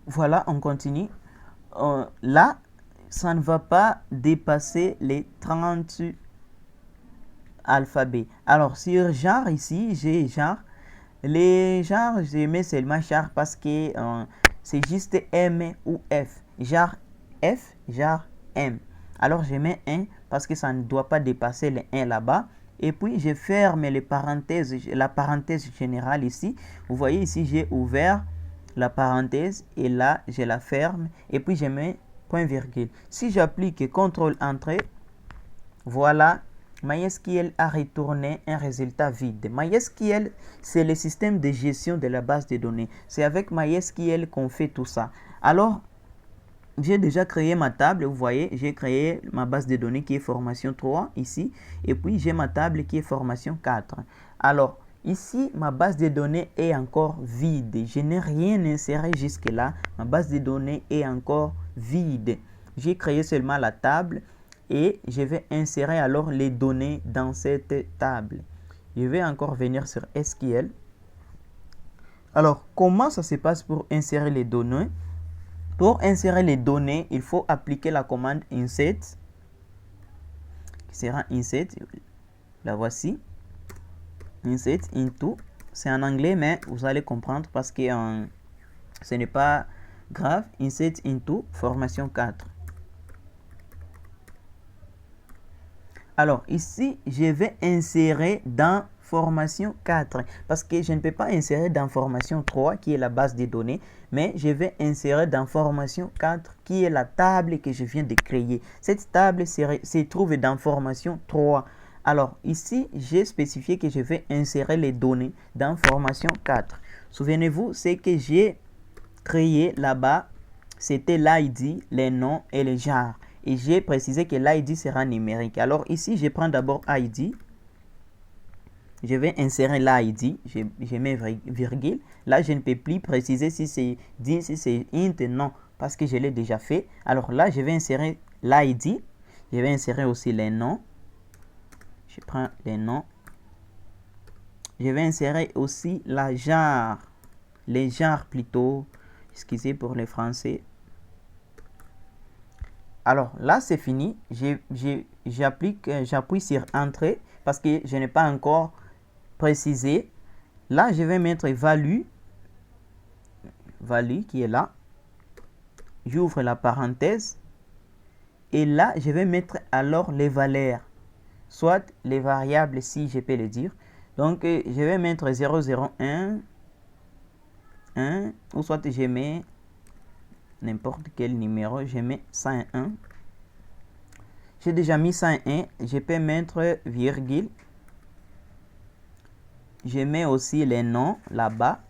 Voilà, on continue. Là, ça ne va pas dépasser les 30 alphabets. Alors, sur genre, ici, j'ai genre. Les genres, je mets seulement genre parce que c'est juste M ou F. Genre F, genre M. Alors, je mets 1 parce que ça ne doit pas dépasser les 1 là-bas. Et puis, je ferme les parenthèses, la parenthèse générale ici. Vous voyez ici, j'ai ouvert la parenthèse et là, je la ferme. Et puis, je mets point virgule. Si j'applique CTRL Entrée, voilà, MySQL a retourné un résultat vide. MySQL, c'est le système de gestion de la base de données. C'est avec MySQL qu'on fait tout ça. Alors, j'ai déjà créé ma table. Vous voyez, j'ai créé ma base de données qui est formation 3 ici. Et puis, j'ai ma table qui est formation 4. Alors, ici, ma base de données est encore vide. Je n'ai rien inséré jusque-là. Ma base de données est encore vide. J'ai créé seulement la table et je vais insérer alors les données dans cette table. Je vais encore venir sur SQL. Alors, comment ça se passe pour insérer les données? Pour insérer les données, il faut appliquer la commande insert, qui sera insert, la voici, insert into. C'est en anglais, mais vous allez comprendre parce que ce n'est pas grave. Insert into formation 4. Alors ici, je vais insérer dans formation 4 parce que je ne peux pas insérer dans formation 3 qui est la base des données, mais je vais insérer dans formation 4 qui est la table que je viens de créer. Cette table se trouve dans formation 3. Alors ici, j'ai spécifié que je vais insérer les données dans formation 4. Souvenez-vous, ce que j'ai créé là-bas, c'était l'ID, les noms et les genres. Et j'ai précisé que l'ID sera numérique. Alors ici, je prends d'abord ID. Je vais insérer l'ID. Je mets virgule. Là, je ne peux plus préciser si c'est dit, si c'est int, non, parce que je l'ai déjà fait. Alors là, je vais insérer l'ID. Je vais insérer aussi les noms. Je prends les noms. Je vais insérer aussi la genre. Les genres plutôt. Excusez pour les français. Alors là, c'est fini. J'appuie sur Entrée parce que je n'ai pas encore précisé. Là, je vais mettre value qui est là. J'ouvre la parenthèse. Et là, je vais mettre alors les valeurs, soit les variables si je peux le dire. Donc, je vais mettre 001, 1, ou soit je mets n'importe quel numéro, je mets 101. J'ai déjà mis 101, je peux mettre virgule. Je mets aussi les noms là-bas.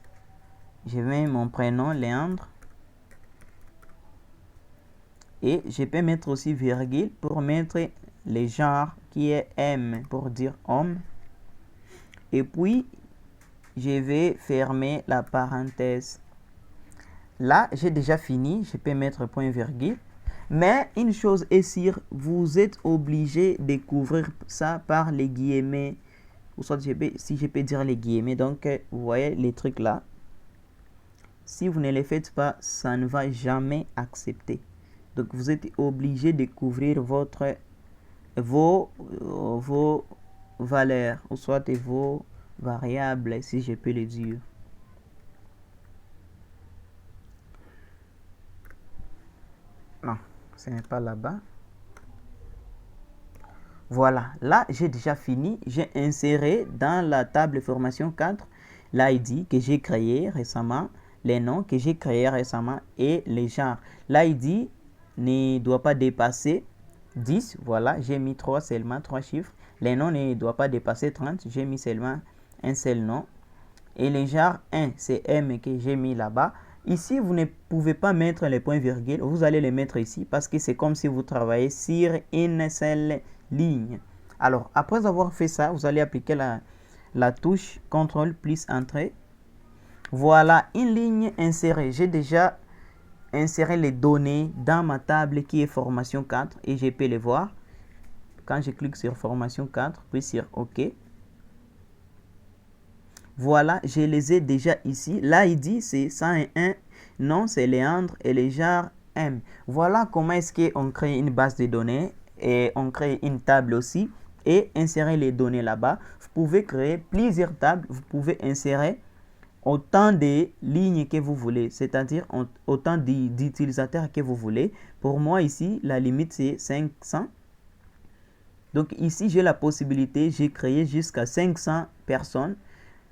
Je mets mon prénom, Léandre. Et je peux mettre aussi virgule pour mettre les genres qui est M pour dire homme. Et puis, je vais fermer la parenthèse. Là, j'ai déjà fini. Je peux mettre point virgule. Mais une chose est sûre, vous êtes obligé de couvrir ça par les guillemets. Ou soit si je peux dire les guillemets. Donc, vous voyez les trucs là. Si vous ne les faites pas, ça ne va jamais accepter. Donc, vous êtes obligé de couvrir vos valeurs. Ou soit vos variables, si je peux le dire. Non, ce n'est pas là-bas. Voilà, là j'ai déjà fini. J'ai inséré dans la table formation 4 l'ID que j'ai créé récemment, les noms que j'ai créés récemment et les genres. L'ID ne doit pas dépasser 10. Voilà, j'ai mis 3 seulement, 3 chiffres. Les noms ne doivent pas dépasser 30. J'ai mis seulement un seul nom. Et les genres 1, c'est M que j'ai mis là-bas. Ici, vous ne pouvez pas mettre les points virgules. Vous allez les mettre ici parce que c'est comme si vous travaillez sur une seule ligne. Alors, après avoir fait ça, vous allez appliquer la touche CTRL plus Entrée. Voilà une ligne insérée. J'ai déjà inséré les données dans ma table qui est formation 4 et je peux les voir. Quand je clique sur formation 4, puis sur OK. Voilà, je les ai déjà ici. L'ID, c'est 101. nom c'est Léandre et le genre M. Voilà comment est-ce qu'on crée une base de données et on crée une table aussi et insérer les données là-bas. Vous pouvez créer plusieurs tables, vous pouvez insérer autant de lignes que vous voulez, c'est-à-dire autant d'utilisateurs que vous voulez. Pour moi ici, la limite c'est 500. Donc ici, j'ai la possibilité, j'ai créé jusqu'à 500 personnes.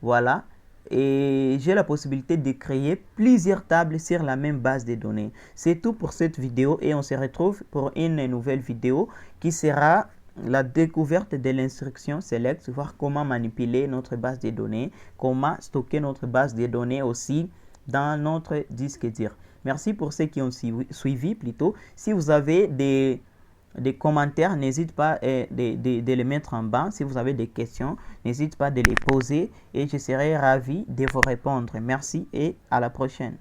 Voilà. Et j'ai la possibilité de créer plusieurs tables sur la même base de données. C'est tout pour cette vidéo et on se retrouve pour une nouvelle vidéo qui sera la découverte de l'instruction select, voir comment manipuler notre base de données, comment stocker notre base de données aussi dans notre disque dur. Merci pour ceux qui ont suivi plutôt. Si vous avez des commentaires, n'hésite pas de les mettre en bas. Si vous avez des questions, n'hésite pas de les poser et je serai ravi de vous répondre. Merci et à la prochaine.